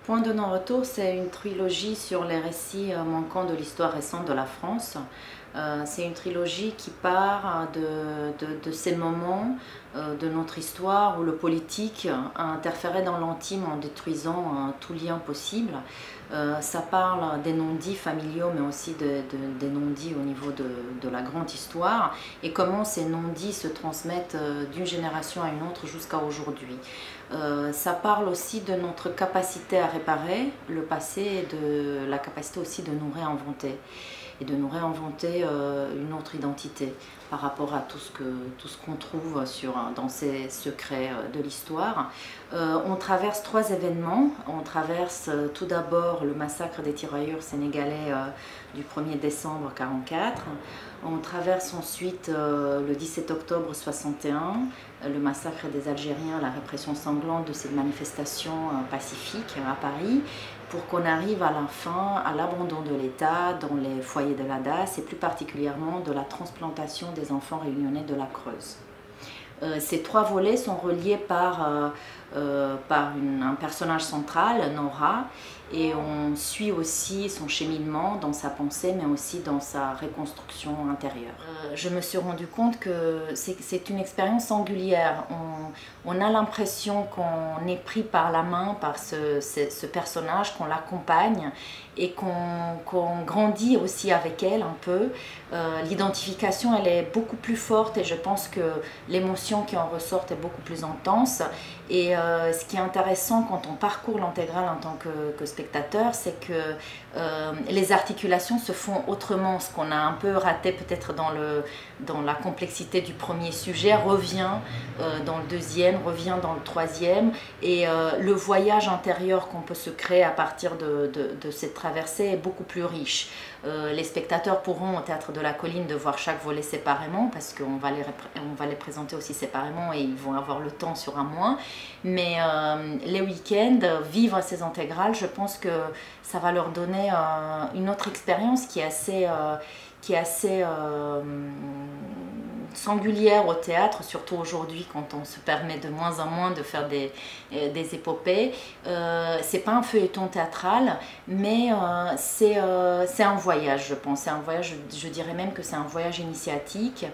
Point de non-retour, c'est une trilogie sur les récits manquants de l'histoire récente de la France. C'est une trilogie qui part de ces moments de notre histoire où le politique a interféré dans l'intime en détruisant tout lien possible. Ça parle des non-dits familiaux, mais aussi des non-dits au niveau de la grande histoire, et comment ces non-dits se transmettent d'une génération à une autre jusqu'à aujourd'hui. Ça parle aussi de notre capacité à réparer le passé et de la capacité aussi de nous réinventer. Et de nous réinventer une autre identité par rapport à tout ce qu'on trouve dans ces secrets de l'histoire. On traverse 3 événements. On traverse tout d'abord le massacre des tirailleurs sénégalais du 1er décembre 1944. On traverse ensuite le 17 octobre 61, le massacre des Algériens, la répression sanglante de cette manifestation pacifique à Paris, pour qu'on arrive à la fin à l'abandon de l'État dans les foyers de la DAS et plus particulièrement de la transplantation des enfants réunionnais de la Creuse. Ces 3 volets sont reliés par un personnage central, Nora, et on suit aussi son cheminement dans sa pensée, mais aussi dans sa reconstruction intérieure. Je me suis rendu compte que c'est une expérience singulière. On a l'impression qu'on est pris par la main par ce personnage, qu'on l'accompagne et qu'on grandit aussi avec elle un peu. L'identification, elle est beaucoup plus forte et je pense que l'émotion qui en ressort est beaucoup plus intense. Et ce qui est intéressant quand on parcourt l'intégrale en tant que spectateur, c'est que les articulations se font autrement. Ce qu'on a un peu raté peut-être dans la complexité du premier sujet revient dans le deuxième, revient dans le troisième. Et le voyage intérieur qu'on peut se créer à partir de cette traversée est beaucoup plus riche. Les spectateurs pourront au Théâtre de la Colline de voir chaque volet séparément parce qu'on va les présenter aussi séparément et ils vont avoir le temps sur un mois. Mais les week-ends, vivre ces intégrales, je pense que ça va leur donner une autre expérience qui est assez singulière au théâtre, surtout aujourd'hui quand on se permet de moins en moins de faire des épopées. C'est pas un feuilleton théâtral, mais c'est un voyage, je pense. C'est un voyage, je dirais même que c'est un voyage initiatique.